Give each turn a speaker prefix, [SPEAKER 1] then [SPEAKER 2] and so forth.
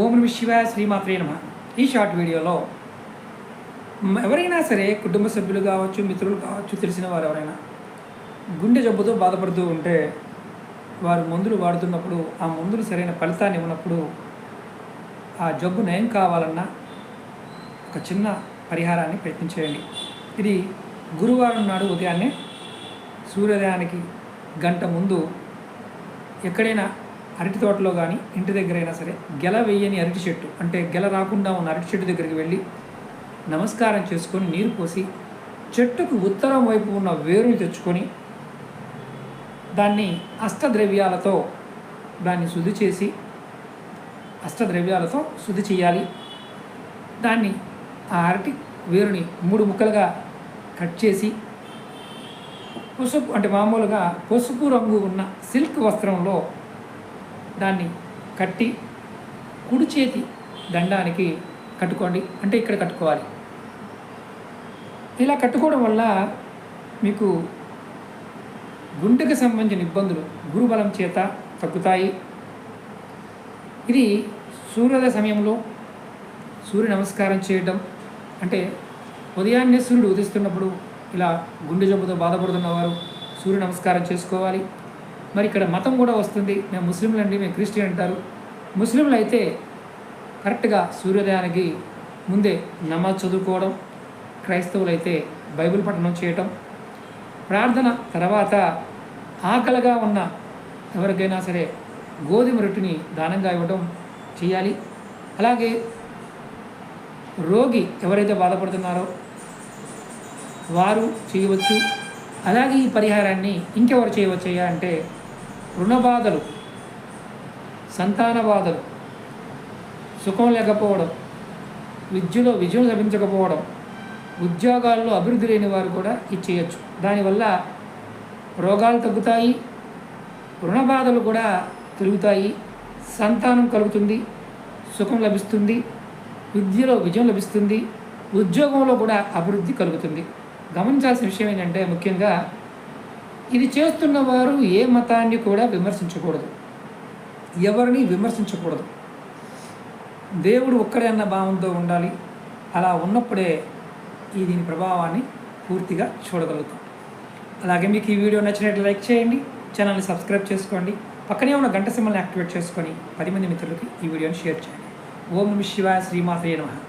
[SPEAKER 1] ఓం నమః శివాయ, శ్రీమాత్రే నమః. ఈ షార్ట్ వీడియోలో ఎవరైనా సరే కుటుంబ సభ్యులు కావచ్చు, మిత్రులు కావచ్చు, తెలిసిన వారు ఎవరైనా గుండె జబ్బుతో బాధపడుతూ ఉంటే వారు మందులు వాడుతున్నప్పుడు ఆ మందులు సరైన ఫలితాన్ని ఇవ్వనప్పుడు ఆ జబ్బు నయం కావాలన్నా ఒక చిన్న పరిహారాన్ని ప్రయత్నించేయండి. ఇది గురువారం నాడు ఉదయాన్నే సూర్యోదయానికి గంట ముందు ఎక్కడైనా అరటి తోటలో కానీ ఇంటి దగ్గరైనా సరే గెల వేయని అరటి చెట్టు, అంటే గెల రాకుండా ఉన్న అరటి చెట్టు దగ్గరికి వెళ్ళి నమస్కారం చేసుకొని నీరు పోసి చెట్టుకు ఉత్తరం వైపు ఉన్న వేరుని తెచ్చుకొని దాన్ని అష్టద్రవ్యాలతో దాన్ని శుద్ధి చేసి అష్టద్రవ్యాలతో శుద్ధి చేయాలి. దాన్ని ఆ అరటి వేరుని 3 ముక్కలుగా కట్ చేసి పసుపు, అంటే మామూలుగా పసుపు రంగు ఉన్న సిల్క్ వస్త్రంలో దాన్ని కట్టి కుడి చేతి దండానికి కట్టుకోండి. అంటే ఇక్కడ కట్టుకోవాలి. ఇలా కట్టుకోవడం వల్ల మీకు గుండెకు సంబంధించిన ఇబ్బందులు గురుబలం చేత తగ్గుతాయి. ఇది సూర్యోదయ సమయంలో సూర్య నమస్కారం చేయడం, అంటే ఉదయాన్నే సూర్యుడు ఉదయిస్తున్నప్పుడు ఇలా గుండె జబ్బుతో బాధపడుతున్న వారు సూర్య నమస్కారం చేసుకోవాలి. మరి ఇక్కడ మతం కూడా వస్తుంది. మేము ముస్లింలు అండి, మేము క్రిస్టియన్ అంటారు. ముస్లింలు అయితే కరెక్ట్గా సూర్యోదయానికి ముందే నమాజ్ చదువుకోవడం, క్రైస్తవులు అయితే బైబిల్ పఠనం చేయటం, ప్రార్థన తర్వాత ఆకలిగా ఉన్న ఎవరికైనా సరే గోధుమ రొట్టెని దానంగా ఇవ్వడం చేయాలి. అలాగే రోగి ఎవరైతే బాధపడుతున్నారో వారు చేయవచ్చు. అలాగే ఈ పరిహారాన్ని ఇంకెవరు చేయవచ్చయ్యా అంటే రుణ బాధలు, సంతాన బాధలు, సుఖం లేకపోవడం, విద్యలో విజయం లభించకపోవడం, ఉద్యోగాల్లో అభివృద్ధి లేని వారు కూడా ఇది చేయొచ్చు. దానివల్ల రోగాలు తగ్గుతాయి, రుణ బాధలు కూడా తొలుగుతాయి, సంతానం కలుగుతుంది, సుఖం లభిస్తుంది, విద్యలో విజయం లభిస్తుంది, ఉద్యోగంలో కూడా అభివృద్ధి కలుగుతుంది. గమనించాల్సిన విషయం ఏంటంటే ముఖ్యంగా ఇది చేస్తున్న వారు ఏ మతాన్ని కూడా విమర్శించకూడదు, ఎవరిని విమర్శించకూడదు. దేవుడు ఒక్కడే అన్న భావంతో ఉండాలి. అలా ఉన్నప్పుడే దీని ప్రభావాన్ని పూర్తిగా చూడగలుగుతాం. అలాగే మీకు ఈ వీడియో నచ్చినట్లు లైక్ చేయండి, ఛానల్ని సబ్స్క్రైబ్ చేసుకోండి, పక్కనే ఉన్న గంట సింబల్ని యాక్టివేట్ చేసుకొని 10 మంది మిత్రులకి ఈ వీడియోని షేర్ చేయండి. ఓం నమః శివాయ, శ్రీమాత్రే నమః.